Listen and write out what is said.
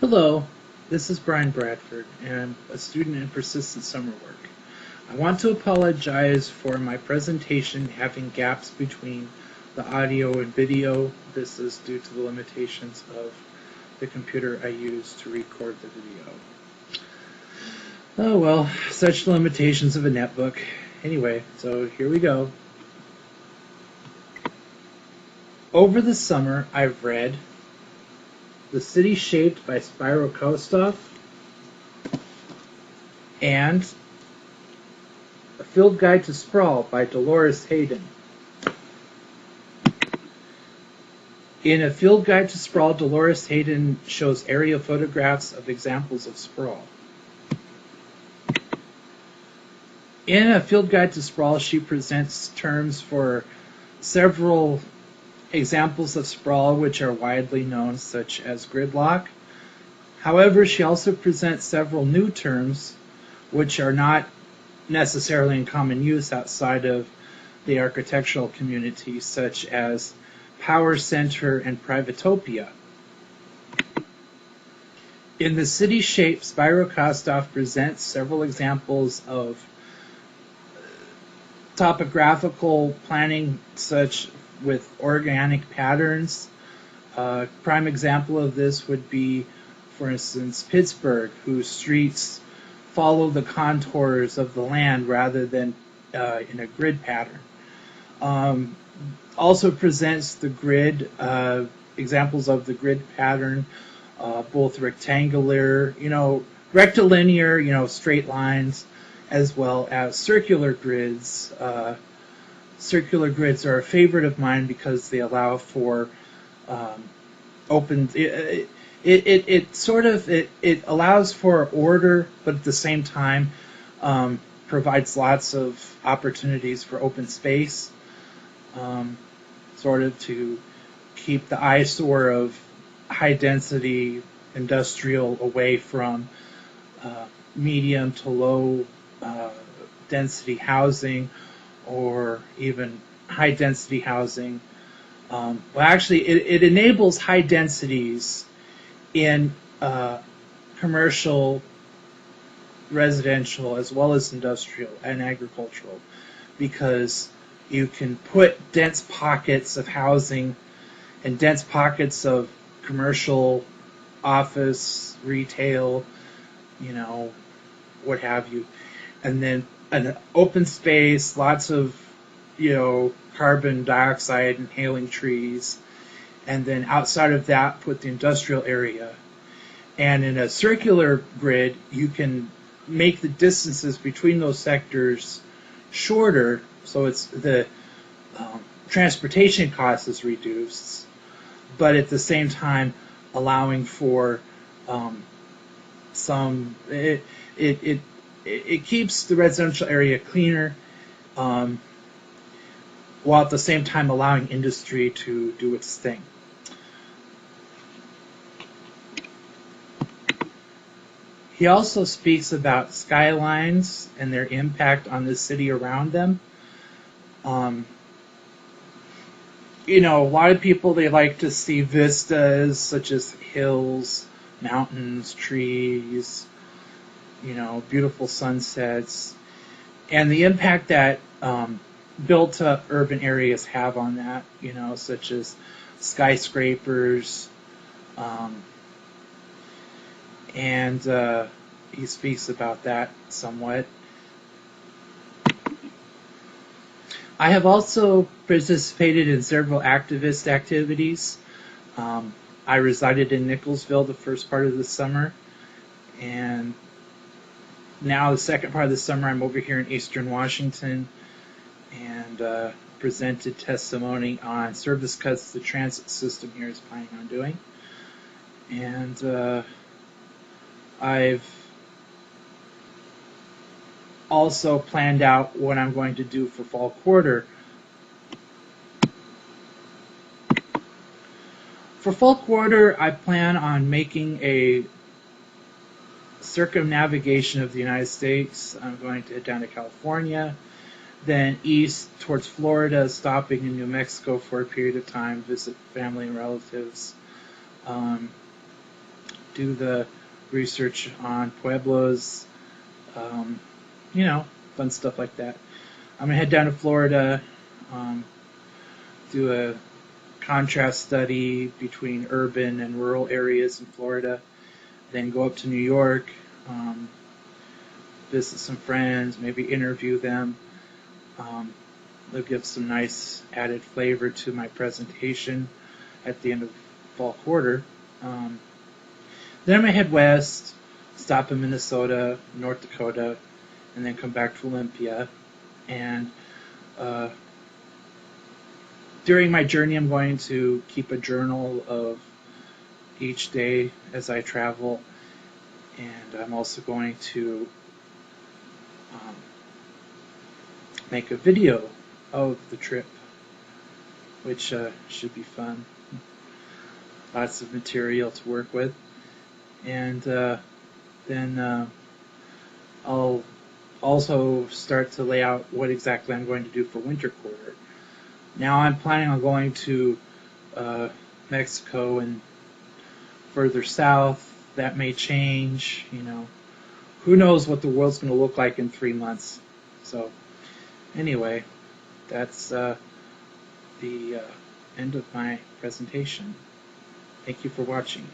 Hello, this is Brian Bradford, and I'm a student in persistent summer work. I want to apologize for my presentation having gaps between the audio and video. This is due to the limitations of the computer I use to record the video. Oh well, such limitations of a netbook. Anyway, so here we go. Over the summer, I've read The City Shaped by Spyro Kostov and A Field Guide to Sprawl by Dolores Hayden. In A Field Guide to Sprawl, Dolores Hayden shows area photographs of examples of sprawl. In A Field Guide to Sprawl, she presents terms for several examples of sprawl which are widely known, such as gridlock. However, she also presents several new terms which are not necessarily in common use outside of the architectural community, such as power center and privatopia. In The City Shape, Spyro Kostov presents several examples of topographical planning, such with organic patterns. Prime example of this would be, for instance, Pittsburgh, whose streets follow the contours of the land rather than in a grid pattern. Also presents the grid, examples of the grid pattern, both rectangular, rectilinear, straight lines, as well as circular grids. Circular grids are a favorite of mine because they allow for open. It allows for order, but at the same time provides lots of opportunities for open space, to keep the eyesore of high density industrial away from medium to low density housing, or even high density housing. It enables high densities in commercial, residential, as well as industrial and agricultural, because you can put dense pockets of housing and dense pockets of commercial, office, retail, what have you, and then an open space, lots of, carbon dioxide inhaling trees, and then outside of that put the industrial area. And in a circular grid, you can make the distances between those sectors shorter, so it's the transportation cost is reduced, but at the same time allowing for it keeps the residential area cleaner, while at the same time allowing industry to do its thing. He also speaks about skylines and their impact on the city around them. A lot of people, they like to see vistas such as hills, mountains, trees, beautiful sunsets, and the impact that built-up urban areas have on that, such as skyscrapers, and he speaks about that somewhat. I have also participated in several activist activities. I resided in Nicholsville the first part of the summer, and now the second part of the summer I'm over here in Eastern Washington, and presented testimony on service cuts the transit system here is planning on doing. And I've also planned out what I'm going to do for fall quarter. For fall quarter, I plan on making a circumnavigation of the United States. I'm going to head down to California, then east towards Florida, stopping in New Mexico for a period of time, visit family and relatives, do the research on pueblos, you know, fun stuff like that. I'm going to head down to Florida, do a contrast study between urban and rural areas in Florida, then go up to New York, visit some friends, maybe interview them. They'll give some nice added flavor to my presentation at the end of fall quarter. Then I'm going to head west, stop in Minnesota, North Dakota, and then come back to Olympia. And during my journey, I'm going to keep a journal of each day as I travel, and I'm also going to make a video of the trip, which should be fun. Lots of material to work with, and then I'll also start to lay out what exactly I'm going to do for winter quarter. Now I'm planning on going to Mexico and further south. That may change, you know. Who knows what the world's going to look like in 3 months. So anyway, that's the end of my presentation. Thank you for watching.